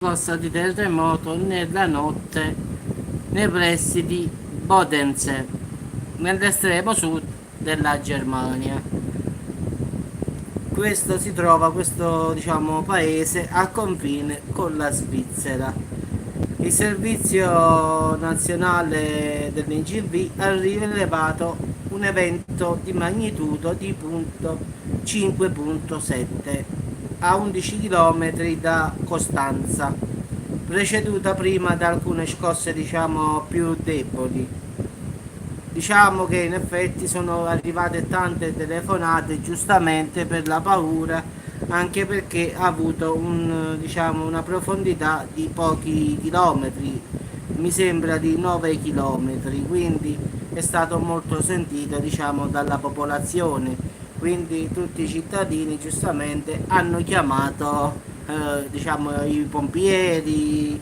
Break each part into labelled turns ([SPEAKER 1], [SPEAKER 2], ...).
[SPEAKER 1] scossa di terremoto nella notte nei pressi di Bodense, nell'estremo sud della Germania. Questo si trova, questo diciamo, paese al confine con la Svizzera. Il servizio nazionale dell'IGV ha rilevato un evento di magnitudo di punto 5.7 a 11 km da Costanza, preceduta prima da alcune scosse diciamo più deboli. Diciamo che in effetti sono arrivate tante telefonate giustamente per la paura, anche perché ha avuto diciamo, una profondità di pochi chilometri, mi sembra di 9 chilometri, quindi è stato molto sentito diciamo, dalla popolazione. Quindi tutti i cittadini giustamente hanno chiamato diciamo, i pompieri,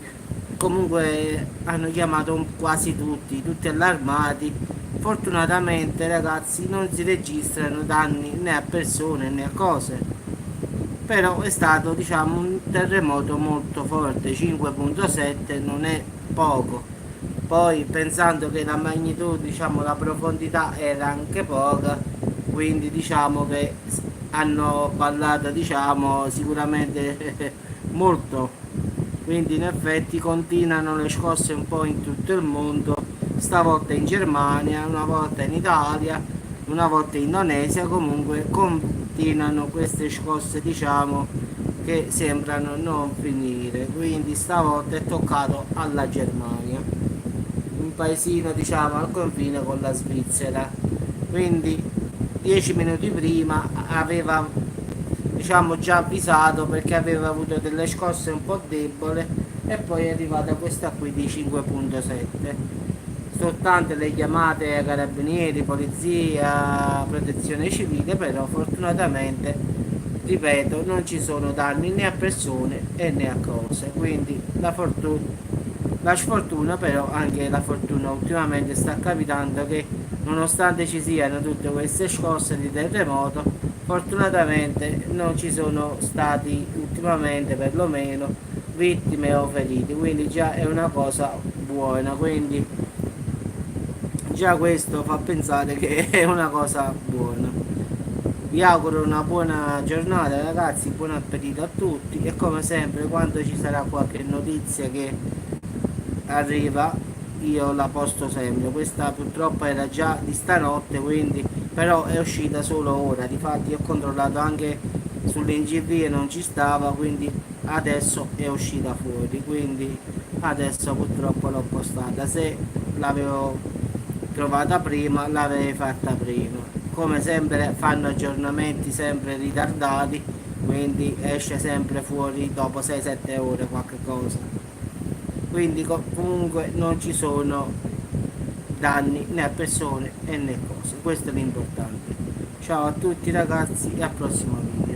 [SPEAKER 1] comunque hanno chiamato quasi tutti allarmati. Fortunatamente ragazzi non si registrano danni né a persone né a cose, però è stato diciamo un terremoto molto forte, 5.7 non è poco. Poi pensando che la magnitudo, diciamo la profondità era anche poca, quindi diciamo che hanno ballato diciamo sicuramente molto. Quindi in effetti continuano le scosse un po' in tutto il mondo, stavolta in Germania, una volta in Italia, una volta in Indonesia, comunque continuano queste scosse diciamo che sembrano non finire, quindi stavolta è toccato alla Germania, un paesino diciamo al confine con la Svizzera. Quindi 10 minuti prima aveva diciamo già avvisato perché aveva avuto delle scosse un po' debole e poi è arrivata questa qui di 5.7. Sono tante le chiamate ai carabinieri, polizia, protezione civile, però fortunatamente, ripeto, non ci sono danni né a persone né a cose, quindi la sfortuna, però anche la fortuna ultimamente sta capitando che nonostante ci siano tutte queste scosse di terremoto, fortunatamente non ci sono stati ultimamente perlomeno vittime o feriti, quindi già è una cosa buona, quindi già questo fa pensare che è una cosa buona. Vi auguro una buona giornata ragazzi, buon appetito a tutti e come sempre quando ci sarà qualche notizia che arriva io la posto sempre. Questa purtroppo era già di stanotte, quindi però è uscita solo ora, difatti ho controllato anche sull'NGV e non ci stava, quindi adesso è uscita fuori, quindi adesso purtroppo l'ho postata. Se l'avevo trovata prima l'avrei fatta prima. Come sempre fanno aggiornamenti sempre ritardati, quindi esce sempre fuori dopo 6-7 ore qualche cosa. Quindi comunque non ci sono danni né a persone né cose, questo è l'importante. Ciao a tutti ragazzi e al prossimo video.